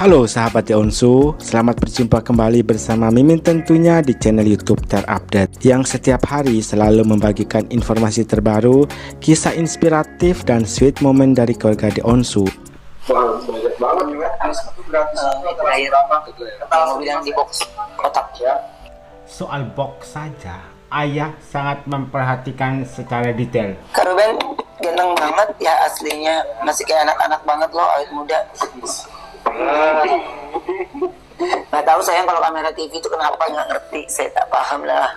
Halo sahabat Onsu, selamat berjumpa kembali bersama Mimin tentunya di channel YouTube Terupdate yang setiap hari selalu membagikan informasi terbaru, kisah inspiratif dan sweet moment dari keluarga di Onsu. Wah, banyak banget juga. Kalau bilang di box kotak ya. Soal box saja, ayah sangat memperhatikan secara detail. Kak Ruben ganteng banget ya aslinya, masih kayak anak-anak banget loh, awet muda. Nggak tahu sayang kalau kamera TV itu kenapa nggak ngerti, saya tak paham lah.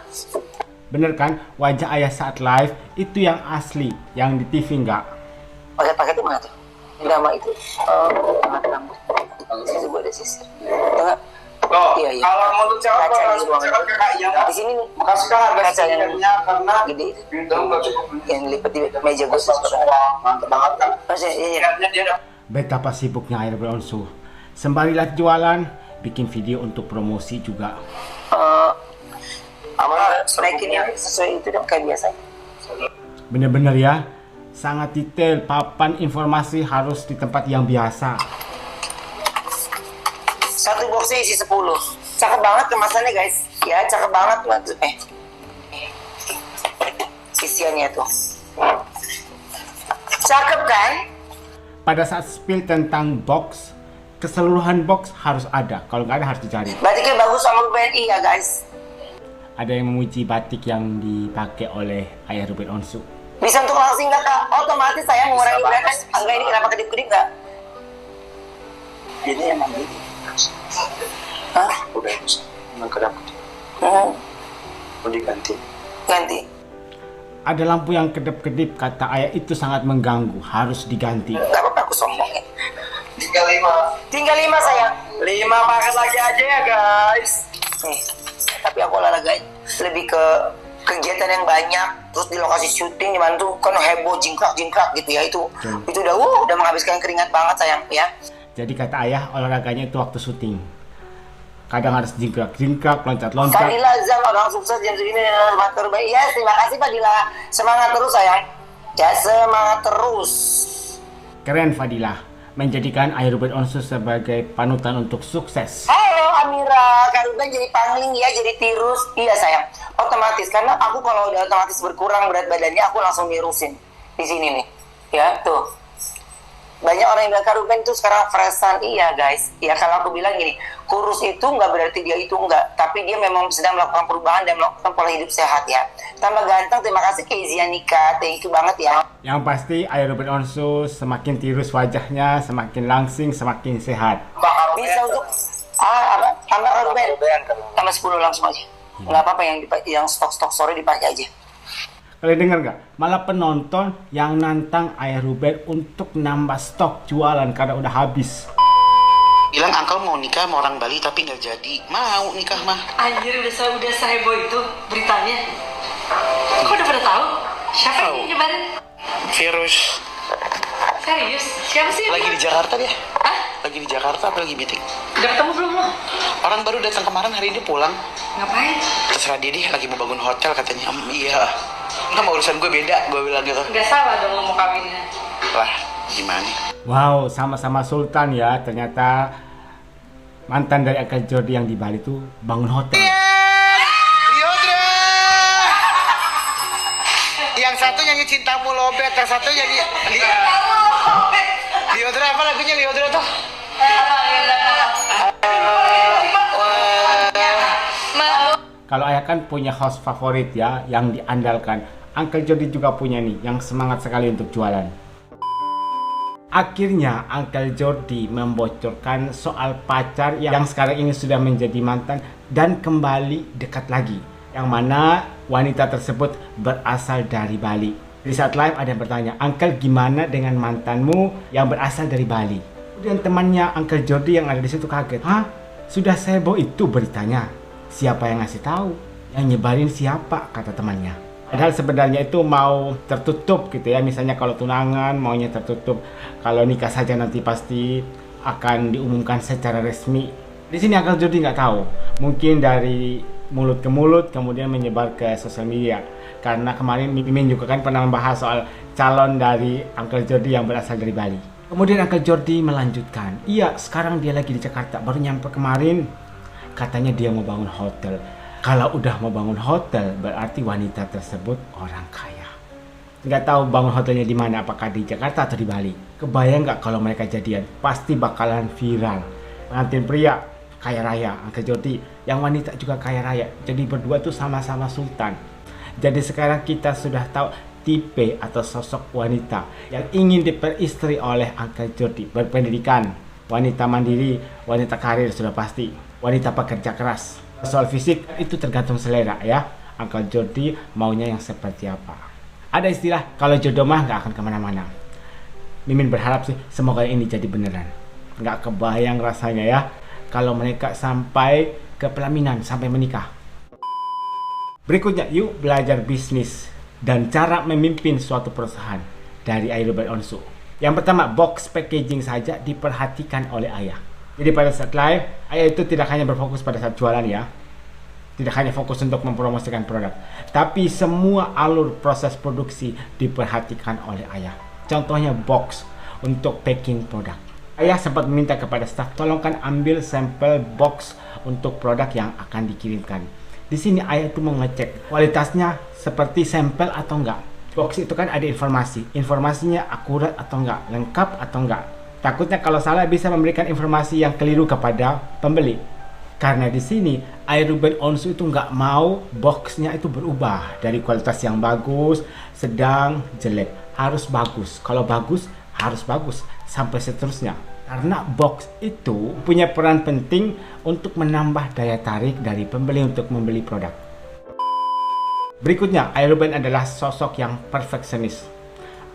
Bener kan, wajah ayah saat live itu yang asli, yang di TV enggak. Paket-paketnya mana tuh? Nama itu. Oh, rambut. Sisi gue ada sisir. Tengah. Loh, Iya, iya. kalau menurut cewek Kaca langsung di ruangan. cewek ke Kak Iyang. Di sini nih. Makasih Kak harga Kaca yang stikernya karena gede. itu nggak cukup. Yang lipet di meja gue. Mantap banget Kak. Masih, iya, iya. Stikernya dia ada. Betapa sibuknya ayah Onsu. Sembari live jualan, bikin video untuk promosi juga. Apa naikinnya sesuai itu dong kayak biasa. Bener-bener ya, sangat detail, papan informasi harus di tempat yang biasa. Satu boxnya isi 10. Cakep banget kemasannya guys. Ya cakep banget isiannya tuh. Cakep kan? Pada saat spill tentang box, keseluruhan box harus ada, kalau nggak ada harus dicari. Batiknya bagus sama BNI ya guys. Ada yang memuji batik yang dipakai oleh ayah Ruben Onsu. Bisa untuk langsing nggak kak? Otomatis saya mengurangi berat. Angga ini kenapa kedip-kedip nggak? Ini emang gitu. Hah? Udah bisa. Emang kedap. Mau diganti. Ganti. Ada lampu yang kedip-kedip, kata ayah itu sangat mengganggu, harus diganti. Gak apa-apa aku sombongin. Tinggal 5. Tinggal 5 sayang. 5 paket lagi aja ya guys. Nih, tapi aku olahragain lebih ke kegiatan yang banyak, terus di lokasi syuting di mana tuh kan heboh jingkrak gitu ya, itu udah menghabiskan keringat banget sayang ya. Jadi kata ayah, olahraganya itu waktu syuting. Kadang harus jingkrak, loncat-loncat. Fadila Zam, orang sukses jam segini semangat terbaik. Ya terima kasih Fadila, semangat terus sayang. Ya semangat terus. Keren Fadilah, menjadikan ayah Ruben Onsu sebagai panutan untuk sukses. Halo Amira, Kak Ruben jadi pangling ya, jadi tirus. Iya sayang, otomatis karena aku kalau udah otomatis berkurang berat badannya aku langsung mirusin di sini nih. Ya tuh. Banyak orang yang bilang Kak Ruben tuh sekarang freshan. Iya guys, ya kalau aku bilang gini, kurus itu nggak berarti dia itu enggak, tapi dia memang sedang melakukan perubahan dan melakukan pola hidup sehat ya. Tambah ganteng, terima kasih Kezia Nika, thank you banget ya. Yang pasti ayah Ruben Onsu semakin tirus wajahnya, semakin langsing, semakin sehat. Bisa untuk apa? Tambah Kak Ruben, tambah 10 langsung aja. Nggak apa-apa yang stok sore dipakai aja. Kalian dengar nggak? Malah penonton yang nantang ayah Ruben untuk nambah stok jualan karena udah habis. Bilang Angkel mau nikah sama orang Bali tapi nggak jadi. Mau nikah mah. Anjir udah seheboh itu beritanya. Kok udah pada tahu? Siapa yang nyebarin? Virus. Serius? Siapa sih? Lagi di Jakarta dia. Hah? Lagi di Jakarta apa lagi meeting? Udah ketemu belum lo? Orang baru datang kemarin, hari ini pulang. Ngapain? Terserah dia lagi mau bangun hotel katanya. Iya. Nggak mau urusan gue beda, gue bilang gitu. Gak salah dong lo mau kawinnya. Lah, gimana? Wow, sama-sama Sultan ya. Ternyata mantan dari Uncle Jordi yang di Bali tuh bangun hotel. Liodra! Yang satu nyanyi Cintamu Lobet, yang satu nyanyi Liodra, apa lagunya Liodra tuh? Kalau ayah kan punya host favorit ya, yang diandalkan. Uncle Jordi juga punya nih, yang semangat sekali untuk jualan. Akhirnya Uncle Jordi membocorkan soal pacar yang sekarang ini sudah menjadi mantan dan kembali dekat lagi. Yang mana wanita tersebut berasal dari Bali. Di saat live ada yang bertanya, Uncle gimana dengan mantanmu yang berasal dari Bali? Kemudian temannya Uncle Jordi yang ada di situ kaget. Hah? Sudah seheboh itu beritanya? Siapa yang ngasih tahu? Yang nyebarin siapa? Kata temannya. Padahal sebenarnya itu mau tertutup gitu ya. Misalnya kalau tunangan maunya tertutup. Kalau nikah saja nanti pasti akan diumumkan secara resmi. Di sini Uncle Jordi nggak tahu. Mungkin dari mulut ke mulut kemudian menyebar ke sosial media. Karena kemarin Mimin juga kan pernah membahas soal calon dari Uncle Jordi yang berasal dari Bali. Kemudian Uncle Jordi melanjutkan, iya sekarang dia lagi di Jakarta, baru nyampe kemarin. Katanya dia mau bangun hotel. Kalau udah mau bangun hotel, berarti wanita tersebut orang kaya. Nggak tahu bangun hotelnya di mana, apakah di Jakarta atau di Bali. Kebayang nggak kalau mereka jadian? Pasti bakalan viral. Pengantin pria kaya raya, Uncle Jordi. Yang wanita juga kaya raya. Jadi berdua tuh sama-sama sultan. Jadi sekarang kita sudah tahu tipe atau sosok wanita yang ingin diperistri oleh Uncle Jordi. Berpendidikan, wanita mandiri, wanita karir sudah pasti, wanita pekerja keras. Soal fisik itu tergantung selera ya. Uncle Jordi maunya yang seperti apa. Ada istilah kalau jodoh mah nggak akan kemana-mana. Mimin berharap sih semoga ini jadi beneran. Nggak kebayang rasanya ya kalau mereka sampai ke pelaminan, sampai menikah. Berikutnya yuk belajar bisnis dan cara memimpin suatu perusahaan dari ayah Ruben Onsu. Yang pertama, box packaging saja diperhatikan oleh ayah. Jadi pada saat live, ayah itu tidak hanya berfokus pada saat jualan ya. Tidak hanya fokus untuk mempromosikan produk, tapi semua alur proses produksi diperhatikan oleh ayah. Contohnya box untuk packing produk. Ayah sempat meminta kepada staf, tolongkan ambil sampel box untuk produk yang akan dikirimkan. Di sini ayah itu mau ngecek kualitasnya seperti sampel atau enggak. Box itu kan ada informasinya akurat atau enggak, lengkap atau enggak. Takutnya kalau salah bisa memberikan informasi yang keliru kepada pembeli. Karena di sini ayah Ruben Onsu itu nggak mau boxnya itu berubah dari kualitas yang bagus, sedang, jelek. Harus bagus. Kalau bagus harus bagus sampai seterusnya. Karena box itu punya peran penting untuk menambah daya tarik dari pembeli untuk membeli produk. Berikutnya, ayah Ruben adalah sosok yang perfeksionis.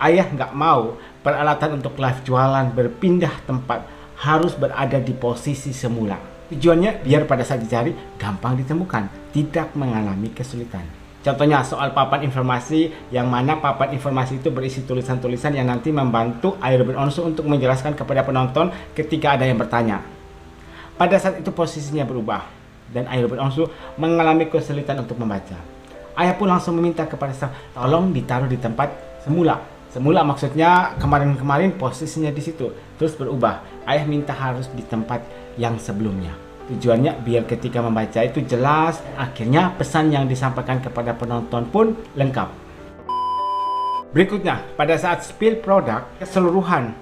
Ayah nggak mau peralatan untuk live jualan berpindah tempat harus berada di posisi semula. Tujuannya biar pada saat dicari gampang ditemukan, tidak mengalami kesulitan. Contohnya soal papan informasi, yang mana papan informasi itu berisi tulisan-tulisan yang nanti membantu ayah Ruben Onsu untuk menjelaskan kepada penonton ketika ada yang bertanya. Pada saat itu posisinya berubah dan ayah Ruben Onsu mengalami kesulitan untuk membaca. Ayah pun langsung meminta kepada staf, tolong ditaruh di tempat semula. Semula maksudnya kemarin-kemarin posisinya di situ, terus berubah. Ayah minta harus di tempat yang sebelumnya. Tujuannya biar ketika membaca itu jelas, akhirnya pesan yang disampaikan kepada penonton pun lengkap. Berikutnya, pada saat spill produk, keseluruhan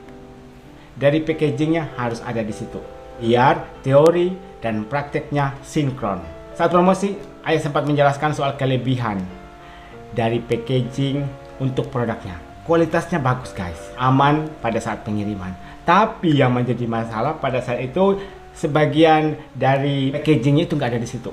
dari packagingnya harus ada di situ. Biar teori dan prakteknya sinkron. Saat promosi, ayah sempat menjelaskan soal kelebihan dari packaging untuk produknya. Kualitasnya bagus guys, aman pada saat pengiriman. Tapi yang menjadi masalah pada saat itu sebagian dari packagingnya itu nggak ada di situ,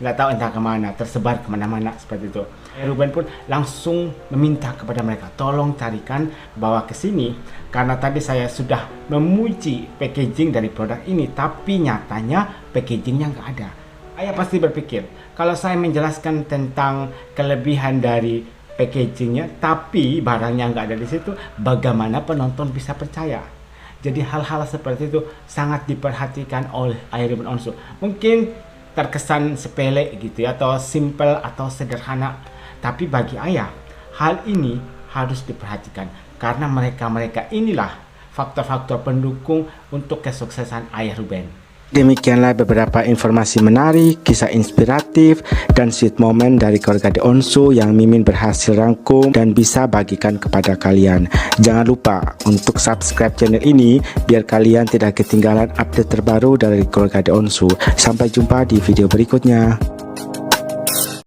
nggak tahu entah kemana, tersebar kemana-mana seperti itu. Ruben pun langsung meminta kepada mereka, tolong carikan bawa ke sini karena tadi saya sudah memuji packaging dari produk ini, tapi nyatanya packagingnya nggak ada. Ayah pasti berpikir, kalau saya menjelaskan tentang kelebihan dari packagingnya, tapi barangnya nggak ada di situ, bagaimana penonton bisa percaya? Jadi hal-hal seperti itu sangat diperhatikan oleh ayah Ruben Onsu. Mungkin terkesan sepele gitu ya, atau simple atau sederhana. Tapi bagi ayah, hal ini harus diperhatikan. Karena mereka inilah faktor-faktor pendukung untuk kesuksesan ayah Ruben. Demikianlah beberapa informasi menarik, kisah inspiratif, dan sweet moment dari keluarga The Onsu yang Mimin berhasil rangkum dan bisa bagikan kepada kalian. Jangan lupa untuk subscribe channel ini biar kalian tidak ketinggalan update terbaru dari keluarga The Onsu. Sampai jumpa di video berikutnya.